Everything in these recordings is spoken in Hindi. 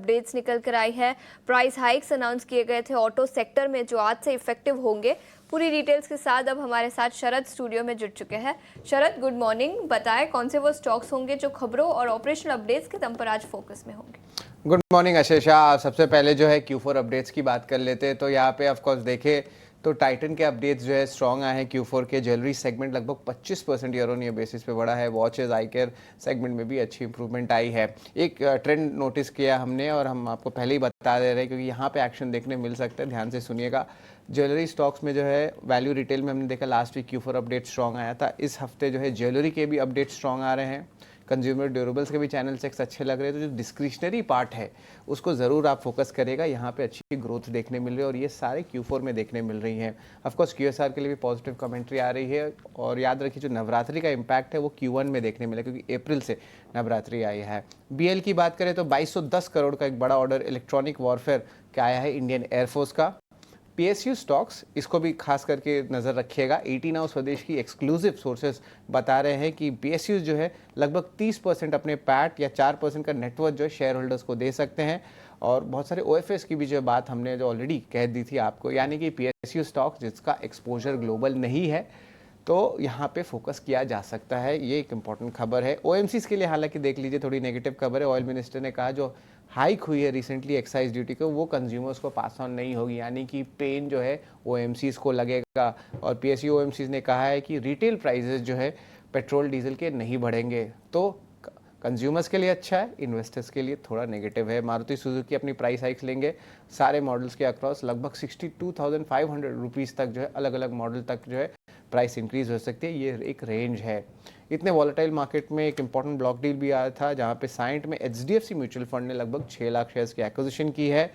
अपडेट्स निकल कर आई है। प्राइस हाइक्स अनाउंस किए गए थे ऑटो सेक्टर में जो आज से इफेक्टिव होंगे। पूरी डिटेल्स के साथ अब हमारे साथ शरद स्टूडियो में जुड़ चुके हैं। शरद, गुड मॉर्निंग। बताएं कौन से वो स्टॉक्स होंगे जो खबरों और ऑपरेशनल अपडेट्स के दम पर आज फोकस में होंगे। Good morning Ashisha. सबसे पहले जो है Q4 अपडेट्स की बात कर लेते हैं। तो यहाँ पे ऑफ कोर्स देखें तो टाइटन के अपडेट्स जो है स्ट्रॉन्ग आए हैं Q4 के। ज्वेलरी सेगमेंट लगभग 25% ईयर ऑन ईयर बेसिस पे बढ़ा है। वॉचेज, आई केयर सेगमेंट में भी अच्छी इंप्रूवमेंट आई है। एक ट्रेंड नोटिस किया हमने और हम आपको पहले ही बता दे रहे हैं क्योंकि यहाँ पे एक्शन देखने मिल सकता है। ध्यान से सुनिएगा। ज्वेलरी स्टॉक्स में जो है वैल्यू रिटेल में हमने देखा last week Q4 update strong आया था। इस हफ्ते जो है ज्वेलरी के भी अपडेट स्ट्रॉन्ग आ रहे हैं। कंज्यूमर ड्यूरेबल्स के भी चैनल चेक्स अच्छे लग रहे हैं। तो जो डिस्क्रिशनरी पार्ट है उसको ज़रूर आप फोकस करेगा। यहाँ पे अच्छी ग्रोथ देखने मिल रही है और ये सारे Q4 में देखने मिल रही हैं। ऑफकोर्स QSR के लिए भी पॉजिटिव कमेंट्री आ रही है। और याद रखिए जो नवरात्रि का इम्पैक्ट है वो Q1 में देखने मिला क्योंकि अप्रैल से नवरात्रि आई है। BL की बात करें तो 2210 करोड़ का एक बड़ा ऑर्डर इलेक्ट्रॉनिक वॉरफेयर का आया है इंडियन एयरफोर्स का। PSU स्टॉक्स इसको भी खास करके नज़र रखिएगा। 89 स्वदेश की एक्सक्लूसिव सोर्सेज बता रहे हैं कि PSU जो है लगभग 30% अपने पैट या 4% का नेटवर्थ जो है शेयर होल्डर्स को दे सकते हैं। और बहुत सारे OFS की भी जो बात हमने जो ऑलरेडी कह दी थी आपको, यानी कि PSU स्टॉक्स जिसका एक्सपोजर ग्लोबल नहीं है तो यहाँ पे फोकस किया जा सकता है। ये एक इम्पॉर्टेंट खबर है। OMCs के लिए हालांकि देख लीजिए थोड़ी नेगेटिव खबर है। ऑयल मिनिस्टर ने कहा जो हाइक हुई है रिसेंटली एक्साइज ड्यूटी को वो कंज्यूमर्स को पास ऑन नहीं होगी, यानी कि पेन जो है OMCs को लगेगा। और PSU OMCs ने कहा है कि रिटेल प्राइसेस जो है पेट्रोल डीजल के नहीं बढ़ेंगे। तो कंज्यूमर्स के लिए अच्छा है, इन्वेस्टर्स के लिए थोड़ा नेगेटिव है। मारुति सुजुकी अपनी प्राइस हाइक्स लेंगे सारे मॉडल्स के अक्रॉस लगभग 62,500 रुपीज़ तक जो है अलग अलग मॉडल तक जो है प्राइस इंक्रीज हो सकती है। ये एक रेंज है। इतने वॉलेटाइल मार्केट में एक इंपॉर्टेंट ब्लॉक डील भी आया था जहां पे साइंट में HDFC म्यूचुअल फंड ने लगभग 6 लाख शेयर्स की एक्विजिशन की है।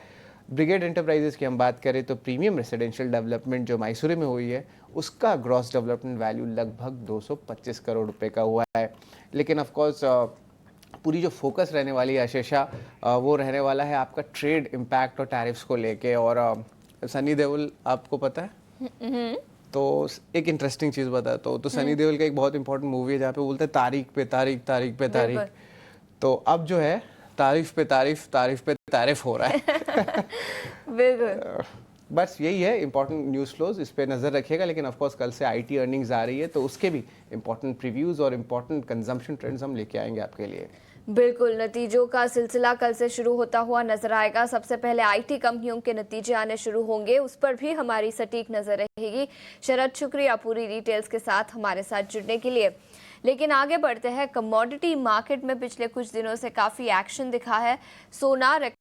ब्रिगेड एंटरप्राइजेस की हम बात करें तो प्रीमियम रेसिडेंशियल डेवलपमेंट जो मैसूर में हुई है उसका ग्रॉस डेवलपमेंट वैल्यू लगभग 225 करोड़ रुपए का हुआ है। लेकिन ऑफकोर्स पूरी जो फोकस रहने वाली है आशीषा वो रहने वाला है आपका ट्रेड इम्पैक्ट और टैरिफ्स को लेके। और सनी देओल आपको पता है तो एक इंटरेस्टिंग चीज़ बताता हूँ। तो सनी देओल का एक बहुत इंपॉर्टेंट मूवी है जहाँ पे बोलते हैं तारीख पे तारीख, तारीख पे तारीख। तो अब जो है तारीफ पे तारीफ, तारीफ पे तारीफ हो रहा है। बिल्कुल। बस यही है इंपॉर्टेंट न्यूज़ फ्लोज, इस पे नज़र रखिएगा। लेकिन ऑफकोर्स कल से IT अर्निंग्स आ रही है तो उसके भी इंपॉर्टेंट प्रीव्यूज़ और इंपॉर्टेंट कंजम्पशन ट्रेंड्स हम लेके आएंगे आपके लिए। बिल्कुल, नतीजों का सिलसिला कल से शुरू होता हुआ नजर आएगा। सबसे पहले IT कंपनियों के नतीजे आने शुरू होंगे, उस पर भी हमारी सटीक नजर रहेगी। शरद, शुक्रिया पूरी डिटेल्स के साथ हमारे साथ जुड़ने के लिए। लेकिन आगे बढ़ते हैं। कमोडिटी मार्केट में पिछले कुछ दिनों से काफ़ी एक्शन दिखा है। सोना